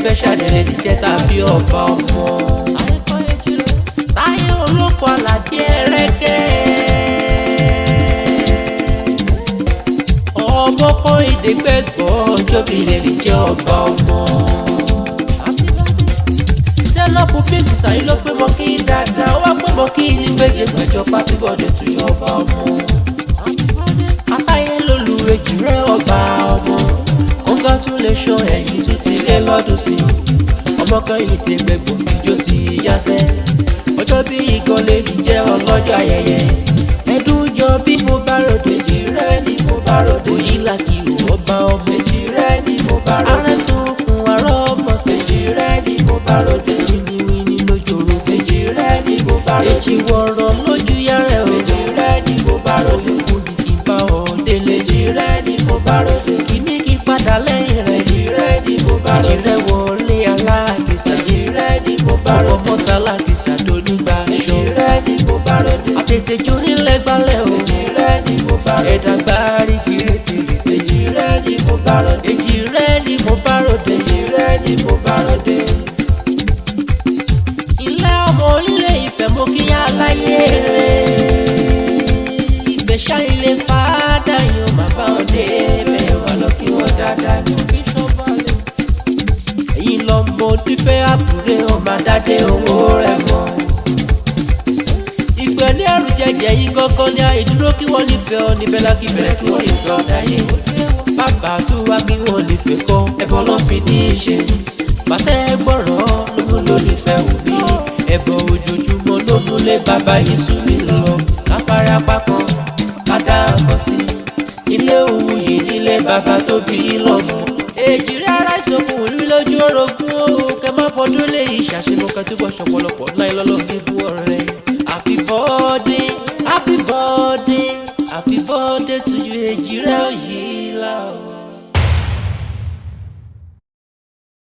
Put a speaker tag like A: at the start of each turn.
A: special lady jẹ́ tàbí ọba ọmọ. Táyé olóko aládé ẹrẹ́kẹ́. Ọmọ kan ìdẹ́gbẹ́gbọ́ ọjọ́ bí lady jẹ́ ọba ọmọ. Sẹ́lọ̀pù fíìsì sàyí ló pé mọ́ kí dáadáa, ó wá pé mọ́ kí ní gbẹ́gbẹ́jọ pàtí bọ́dẹ̀ tún yọ ọba ọmọ. Atáyé lólùrejì rẹ̀ ọba ọmọ. Congratulation ẹ̀yin tún ti lé lọ́dún sí. Ọmọ kan ìdẹ́gbẹ́gbọ́ ìjó ti yáṣẹ́. Ọjọ́ bí igan lady jẹ́ ọlọ́jọ́ ayẹyẹ. Ẹdún jọ bí mo bá ròde èjì rẹ̀ ni mo bá ròde. Òyìnlá kì í ọba ọmọ èjì rẹ̀ ni mo bá ròde. Arẹ́sùnkùn àrọ́ ọmọ èjì rẹ̀ ni mo bá ròde. Wíníwíní lójoro èjì rẹ̀ ni mo bá ròde. Èjì wọ̀rọ̀ lójú yàrá ẹ̀ èjì rẹ̀ ni mo bá ròde. Olùkùnrin kì í bá ọ̀ délé èjì rẹ̀ ni mo bá ròde. Kìíní kì í padà lẹ́yìn rẹ̀ èjì rẹ̀ ni mo bá ròde. Èjì rẹ̀ wọlé aláàkísà èjì rẹ̀ ni mo bá ròde. Ọmọ sálákísà tó nígbà èjì rẹ̀ ni mo bá ròde. Àtètè jó nílẹ̀ gbalẹ̀ o èjì rẹ̀ ni mo bá ròde. Ẹ̀dá gbárí kiri tìrì èjì rẹ̀ ni mo bá ròde. Èjì rẹ̀ ni mo bá ròde. Èjì rẹ̀ ni mo bá ròde. Ilé ọmọ onílé Ifẹ̀ mo kí yá láyé rẹ̀. Ìfẹ́ ṣá ilé fàdá yóò má bá wọn dé bẹ́ẹ̀ wá lọ kí wọ́n dáadáa ní bíṣọ́bà lè. Ẹ̀yin lọ́mọ onífẹ́ àbúrẹ́ ọmọ àdáde owó rẹ̀ mọ́. Ìgbẹ́ ní ẹrù jẹjẹ yìí gángan ní àìdúró kí wọ́n nífẹ̀ẹ́ ọ níbẹ̀ lákì bẹ̀rẹ̀ kí wọ́n nífẹ̀ẹ́ ọ̀dà yìí. Bàbá tó wá kí wọ́n nífẹ̀ẹ́ kọ́ ẹbọ lọ́ fi ní í ṣe. Bàtẹ́ gbọ́rọ̀ lógún ló nífẹ̀ẹ́ òbí. Ẹbọ ojoojúmọ́ lógún lé bàbá yìí sùn mí lọ. Káfárá pápọ̀ kádà ọkọ̀ sí. Ilé òwú yìí nílé bàbá tó bí lọ́mọ. Èjì rẹ̀ ara ìsọkùn òní lójú orogún o. Kẹ má fọdún lé ìṣàṣemọ kẹtùbọ̀ ṣọ̀pọ̀lọpọ̀ láì lọ́lọ́ ní bú ọ̀rẹ́. Happy birthday, happy birthday, happy birthday to you, Èjì rẹ̀ Òyìnlá o.